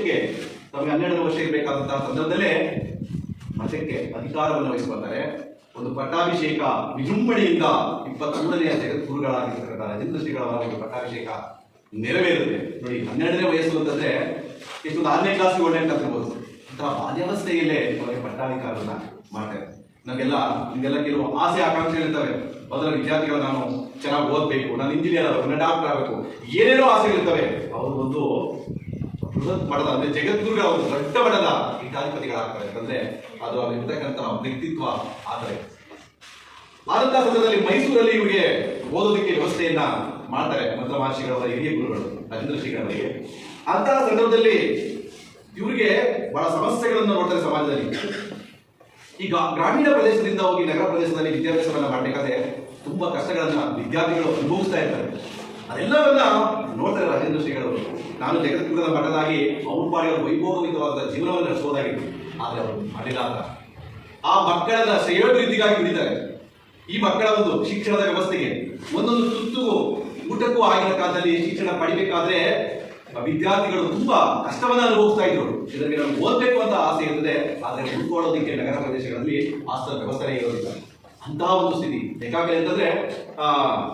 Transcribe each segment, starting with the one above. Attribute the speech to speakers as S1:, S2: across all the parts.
S1: ವಯಸ್ಸಿಗೆ ತಮಗೆ 12 ವರ್ಷ ಇರಬೇಕಾದಂತಹ ಸಂದರ್ಭದಲ್ಲೇ ಮಠಕ್ಕೆ ಅಧಿಕಾರವನ್ನು ವಹಿಸಿಕೊಳ್ತಾರೆ. ಒಂದು ಪಟ್ಟಾಭಿಷೇಕ ವಿಜೃಂಭಣೆಯಿಂದ 23ನೇ ಜಗದ್ಗುರುಗಳಾಗಿರ್ತಕ್ಕಂಥ ರಾಜೇಂದ್ರ ಶ್ರೀಗಳವರ ಒಂದು ಪಟ್ಟಾಭಿಷೇಕ ನೆರವೇರುತ್ತೆ. ನೋಡಿ, 12ನೇ ವಯಸ್ಸು ಅಂತಂದ್ರೆ ಎಷ್ಟು 6ನೇ ಕ್ಲಾಸ್ 7ನೇ ಕ್ಲಾಸ್ ಇರ್ಬೋದು. ಇಂತಹ ಬಾಲ್ಯಾವಸ್ಥೆಯಲ್ಲೇ ಅವರಿಗೆ ಪಟ್ಟಾಧಿಕಾರವನ್ನ ಮಾಡ್ತಾರೆ. ನಿಮಗೆಲ್ಲ ಕೆಲವು ಆಸೆ ಆಕಾಂಕ್ಷೆಗಳಿರ್ತವೆ. ಮೊದಲ ವಿದ್ಯಾರ್ಥಿಗಳು ನಾನು ಚೆನ್ನಾಗಿ ಓದಬೇಕು, ನಾನು ಇಂಜಿನಿಯರ್ ಆಗಬೇಕು, ನಾನು ಡಾಕ್ಟರ್ ಆಗಬೇಕು, ಏನೇನೋ ಆಸೆಗಳಿರ್ತವೆ. ಅವರು ಒಂದು ಬೃಹತ್ ಮಠದ ಅಂದ್ರೆ ಜಗದ್ಗುರುಗಳ ಒಂದು ದೊಡ್ಡ ಮಠದ ಪೀಠಾಧಿಪತಿಗಳಾಗ್ತಾರೆ. ಯಾಕಂದ್ರೆ ಅದು ಅಲ್ಲಿರ್ತಕ್ಕಂತಹ ವ್ಯಕ್ತಿತ್ವ ಆದರೆ ಆದಂತಹ ಸಂದರ್ಭದಲ್ಲಿ ಮೈಸೂರಲ್ಲಿ ಇವರಿಗೆ ಓದೋದಕ್ಕೆ ವ್ಯವಸ್ಥೆಯನ್ನ ಮಾಡ್ತಾರೆ ಮಂತ್ರ ಮಹರ್ಷಿಗಳವರ ಹಿರಿಯ ಗುರುಗಳು ರಾಜೇಂದ್ರ ಶ್ರೀಗಳವರಿಗೆ. ಅಂತಹ ಸಂದರ್ಭದಲ್ಲಿ ಇವರಿಗೆ ಬಹಳ ಸಮಸ್ಯೆಗಳನ್ನು ನೋಡ್ತಾರೆ ಸಮಾಜದಲ್ಲಿ. ಈಗ ಗ್ರಾಮೀಣ ಪ್ರದೇಶದಿಂದ ಹೋಗಿ ನಗರ ಪ್ರದೇಶದಲ್ಲಿ ವಿದ್ಯಾಭ್ಯಾಸವನ್ನ ಮಾಡಬೇಕಾದ್ರೆ ತುಂಬಾ ಕಷ್ಟಗಳನ್ನ ವಿದ್ಯಾರ್ಥಿಗಳು ಅನುಭವಿಸ್ತಾ ಇರ್ತಾರೆ. ಅದೆಲ್ಲವನ್ನ ನೋಡ್ತಾರೆ ರಾಜೇಂದ್ರ ಶ್ರೀಗಳವರು. ನಾನು ಜಗದ್ಗುರುಗಳ ಮಠದಾಗಿ ಅವ್ರ ಪಾಡಿಗೆ ವೈಭೋಗಯುತವಾದ ಜೀವನವನ್ನು ನಡೆಸಬಹುದಾಗಿತ್ತು, ಆದ್ರೆ ಅವರು ಮಾಡಿಲ್ಲ ಅಂತ ಆ ಮಕ್ಕಳ ಶ್ರೇಯೋಭಿವೃದ್ಧಿಗಾಗಿ ದುಡಿತಾರೆ. ಈ ಮಕ್ಕಳ ಒಂದು ಶಿಕ್ಷಣದ ವ್ಯವಸ್ಥೆಗೆ ಒಂದೊಂದು ತುತ್ತುಗೂ ಊಟಕ್ಕೂ ಆಗಿನ ಕಾಲದಲ್ಲಿ ಶಿಕ್ಷಣ ಪಡಿಬೇಕಾದ್ರೆ ವಿದ್ಯಾರ್ಥಿಗಳು ತುಂಬಾ ಕಷ್ಟವನ್ನ ಅನುಭವಿಸ್ತಾ ಇದ್ರು. ಇದರಲ್ಲಿ ನಮ್ಗೆ ಓದಬೇಕು ಅಂತ ಆಸೆ ಇರ್ತದೆ, ಆದ್ರೆ ಉಳ್ಕೊಳ್ಳೋದಕ್ಕೆ ನಗರ ಪ್ರದೇಶಗಳಲ್ಲಿ ಹಾಸ್ಟೆಲ್ ವ್ಯವಸ್ಥೆ ಇರೋದಿಲ್ಲ. ಅಂತಹ ಒಂದು ಸ್ಥಿತಿ ಬೇಕಾಗಲಿ ಅಂತಂದ್ರೆ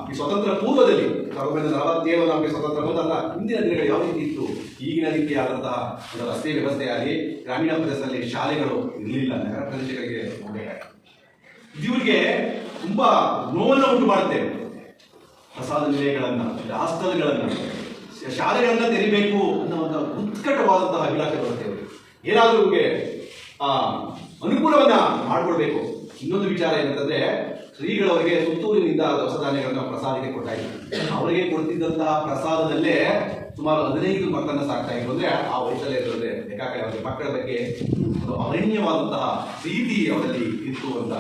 S1: ಈ ಸ್ವತಂತ್ರ ಪೂರ್ವದಲ್ಲಿ 1947 ನಮಗೆ ಸ್ವತಂತ್ರ ಬಂದಲ್ಲ, ಹಿಂದಿನ ದಿನಗಳು ಯಾವ ರೀತಿ ಇತ್ತು, ಈಗಿನ ರೀತಿಯಾದಂತಹ ಒಂದು ರಸ್ತೆ ವ್ಯವಸ್ಥೆ ಆಗಲಿ, ಗ್ರಾಮೀಣ ಪ್ರದೇಶದಲ್ಲಿ ಶಾಲೆಗಳು ಇರಲಿಲ್ಲ, ನಗರ ಪ್ರದೇಶಗಳಿಗೆ ಹೋಗಬೇಕಾಗಿತ್ತು. ಇವರಿಗೆ ತುಂಬಾ ನೋವನ್ನು ಉಂಟು ಮಾಡುತ್ತೇವೆ. ಪ್ರಸಾದ ನಿಲಯಗಳನ್ನ, ಹಾಸ್ಟೆಲ್ಗಳನ್ನ, ಶಾಲೆಗಳನ್ನ ತೆರಿಬೇಕು ಅನ್ನೋ ಒಂದು ಉತ್ಕಟವಾದಂತಹ ಅಭಿಲಾಷೆ ಬರುತ್ತೇವೆ. ಏನಾದರೂ ಇವರಿಗೆ ಅನುಕೂಲವನ್ನ ಮಾಡಿಕೊಡ್ಬೇಕು. ಇನ್ನೊಂದು ವಿಚಾರ ಏನಂತಂದ್ರೆ, ಶ್ರೀಗಳವರಿಗೆ ಸುತ್ತೂರಿನಿಂದ ದವಸ ಧಾನ್ಯಗಳನ್ನ ಪ್ರಸಾದಕ್ಕೆ ಕೊಡ್ತಾ ಇದ್ರು. ಅವರಿಗೆ ಕೊಡ್ತಿದ್ದಂತಹ ಪ್ರಸಾದದಲ್ಲೇ ಸುಮಾರು 15 ಮಕ್ಕಳನ್ನ ಸಾಕ್ತಾ ಇದ್ರು. ಅಂದ್ರೆ ಆ ವಯಸ್ಸಲ್ಲೇ ಇರೋದ್ರೆ ಬೇಕಾಗಲಿ ಅವರಿಗೆ ಮಕ್ಕಳ ಬಗ್ಗೆ ಅರಣ್ಯವಾದಂತಹ ಪ್ರೀತಿ ಅವರಲ್ಲಿ ಇತ್ತು ಅಂತ